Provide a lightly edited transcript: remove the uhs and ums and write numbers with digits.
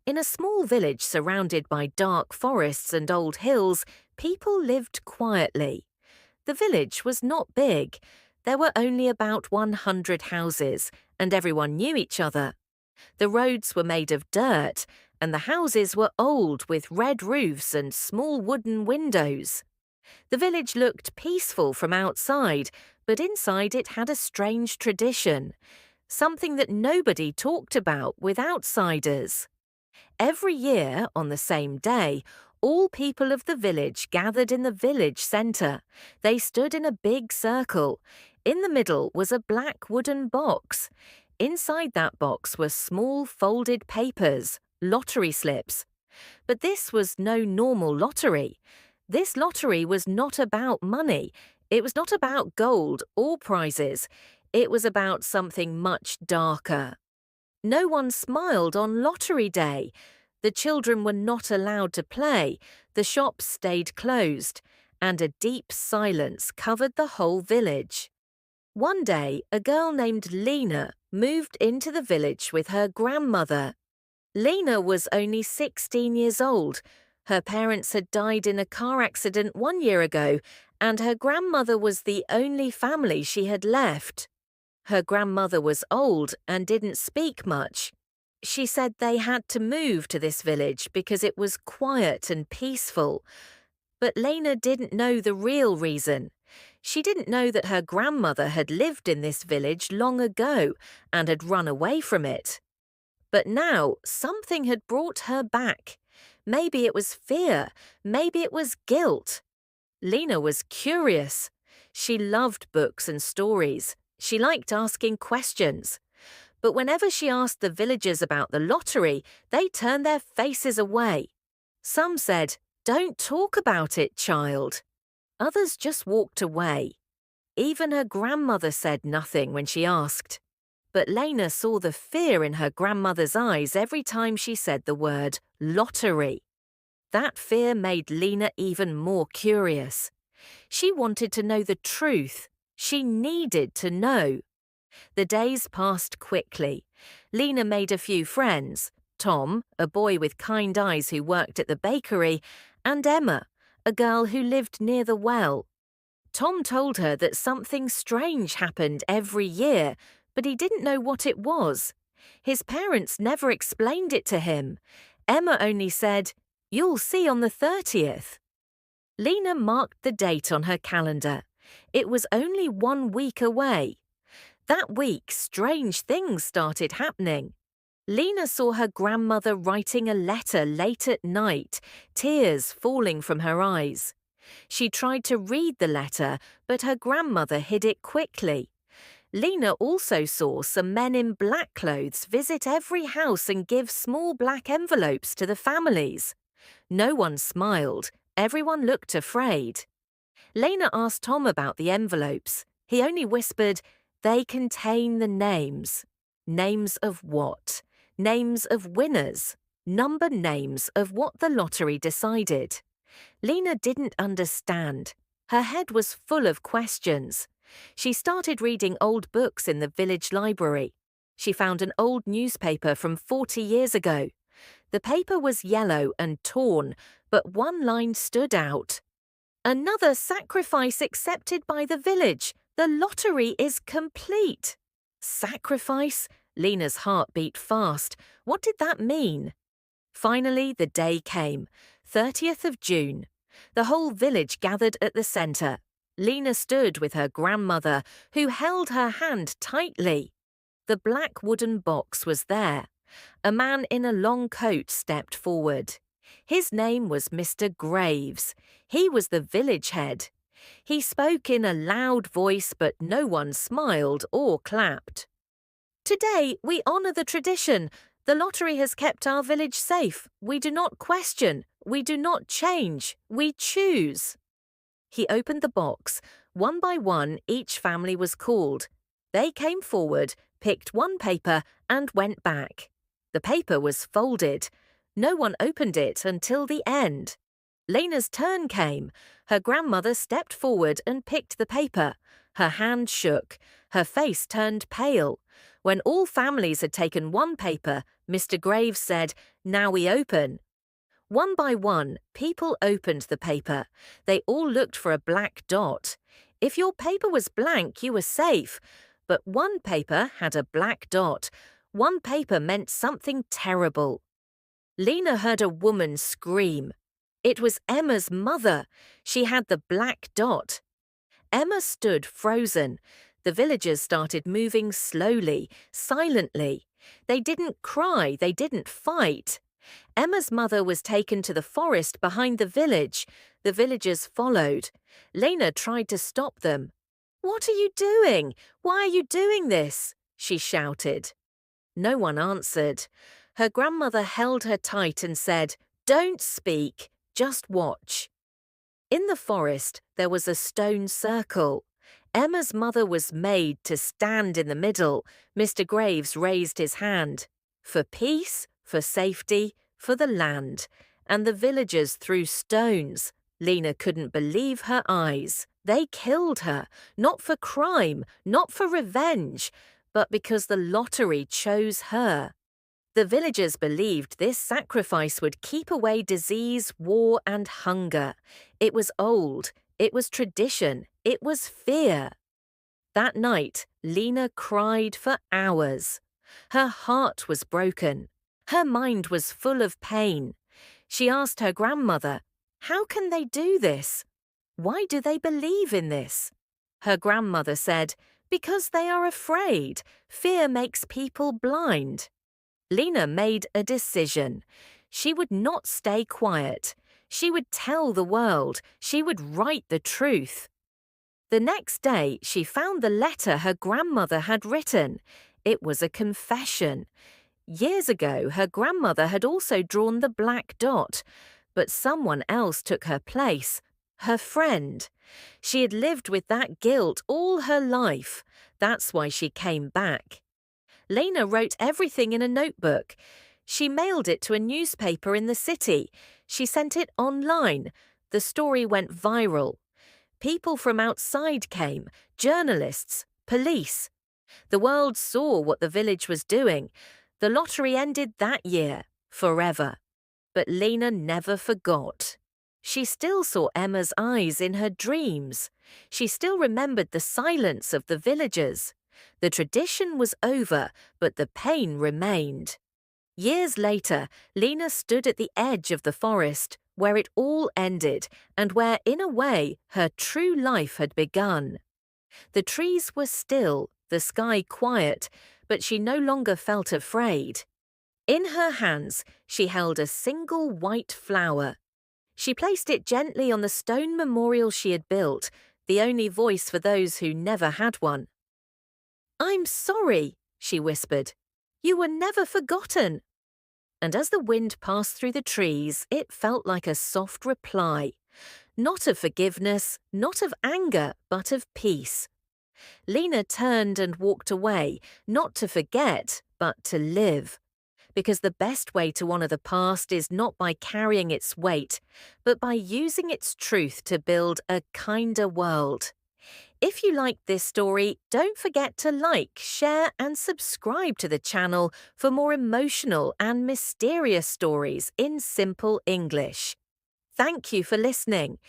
In a small village surrounded by dark forests and old hills, people lived quietly. The village was not big. There were only about 100 houses, and everyone knew each other. The roads were made of dirt, and the houses were old with red roofs and small wooden windows. The village looked peaceful from outside, but inside it had a strange tradition, something that nobody talked about with outsiders. Every year, on the same day, all people of the village gathered in the village centre. They stood in a big circle. In the middle was a black wooden box. Inside that box were small folded papers, lottery slips. But this was no normal lottery. This lottery was not about money. It was not about gold or prizes. It was about something much darker. No one smiled on lottery day. The children were not allowed to play, the shops stayed closed, and a deep silence covered the whole village. One day, a girl named Lena moved into the village with her grandmother. Lena was only 16 years old. Her parents had died in a car accident 1 year ago, and her grandmother was the only family she had left. Her grandmother was old and didn't speak much. She said they had to move to this village because it was quiet and peaceful. But Lena didn't know the real reason. She didn't know that her grandmother had lived in this village long ago and had run away from it. But now something had brought her back. Maybe it was fear, maybe it was guilt. Lena was curious. She loved books and stories. She liked asking questions. But whenever she asked the villagers about the lottery, they turned their faces away. Some said, "Don't talk about it, child." Others just walked away. Even her grandmother said nothing when she asked. But Lena saw the fear in her grandmother's eyes every time she said the word lottery. That fear made Lena even more curious. She wanted to know the truth. She needed to know. The days passed quickly. Lena made a few friends: Tom, a boy with kind eyes who worked at the bakery, and Emma, a girl who lived near the well. Tom told her that something strange happened every year, but he didn't know what it was. His parents never explained it to him. Emma only said, "You'll see on the 30th. Lena marked the date on her calendar. It was only 1 week away. That week, strange things started happening. Lena saw her grandmother writing a letter late at night, tears falling from her eyes. She tried to read the letter, but her grandmother hid it quickly. Lena also saw some men in black clothes visit every house and give small black envelopes to the families. No one smiled. Everyone looked afraid. Lena asked Tom about the envelopes. He only whispered, "They contain the names." Names of what? Names of winners. Number names of what the lottery decided. Lena didn't understand. Her head was full of questions. She started reading old books in the village library. She found an old newspaper from 40 years ago. The paper was yellow and torn, but one line stood out. "Another sacrifice accepted by the village. The lottery is complete." Sacrifice? Lena's heart beat fast. What did that mean? Finally, the day came, 30th of June. The whole village gathered at the centre. Lena stood with her grandmother, who held her hand tightly. The black wooden box was there. A man in a long coat stepped forward. His name was Mr. Graves. He was the village head. He spoke in a loud voice, but no one smiled or clapped. "Today we honour the tradition. The lottery has kept our village safe. We do not question. We do not change. We choose." He opened the box. One by one, each family was called. They came forward, picked one paper, and went back. The paper was folded. No one opened it until the end. Lena's turn came. Her grandmother stepped forward and picked the paper. Her hand shook. Her face turned pale. When all families had taken one paper, Mr. Graves said, "Now we open." One by one, people opened the paper. They all looked for a black dot. If your paper was blank, you were safe. But one paper had a black dot. One paper meant something terrible. Lena heard a woman scream. It was Emma's mother. She had the black dot. Emma stood frozen. The villagers started moving slowly, silently. They didn't cry, they didn't fight. Emma's mother was taken to the forest behind the village. The villagers followed. Lena tried to stop them. "What are you doing? Why are you doing this?" she shouted. No one answered. Her grandmother held her tight and said, "Don't speak, just watch." In the forest, there was a stone circle. Emma's mother was made to stand in the middle. Mr. Graves raised his hand. For peace, for safety, for the land. And the villagers threw stones. Lena couldn't believe her eyes. They killed her, not for crime, not for revenge, but because the lottery chose her. The villagers believed this sacrifice would keep away disease, war, and hunger. It was old, it was tradition, it was fear. That night, Lena cried for hours. Her heart was broken. Her mind was full of pain. She asked her grandmother, "How can they do this? Why do they believe in this?" Her grandmother said, "Because they are afraid. Fear makes people blind." Lena made a decision. She would not stay quiet. She would tell the world. She would write the truth. The next day, she found the letter her grandmother had written. It was a confession. Years ago, her grandmother had also drawn the black dot, but someone else took her place, her friend. She had lived with that guilt all her life. That's why she came back. Lena wrote everything in a notebook. She mailed it to a newspaper in the city. She sent it online. The story went viral. People from outside came, journalists, police. The world saw what the village was doing. The lottery ended that year, forever. But Lena never forgot. She still saw Emma's eyes in her dreams. She still remembered the silence of the villagers. The tradition was over, but the pain remained. Years later, Lena stood at the edge of the forest, where it all ended, and where, in a way, her true life had begun. The trees were still, the sky quiet, but she no longer felt afraid. In her hands, she held a single white flower. She placed it gently on the stone memorial she had built, the only voice for those who never had one. "I'm sorry," she whispered. "You were never forgotten." And as the wind passed through the trees, it felt like a soft reply. Not of forgiveness, not of anger, but of peace. Lena turned and walked away, not to forget, but to live. Because the best way to honor the past is not by carrying its weight, but by using its truth to build a kinder world. If you liked this story, don't forget to like, share, and subscribe to the channel for more emotional and mysterious stories in simple English. Thank you for listening.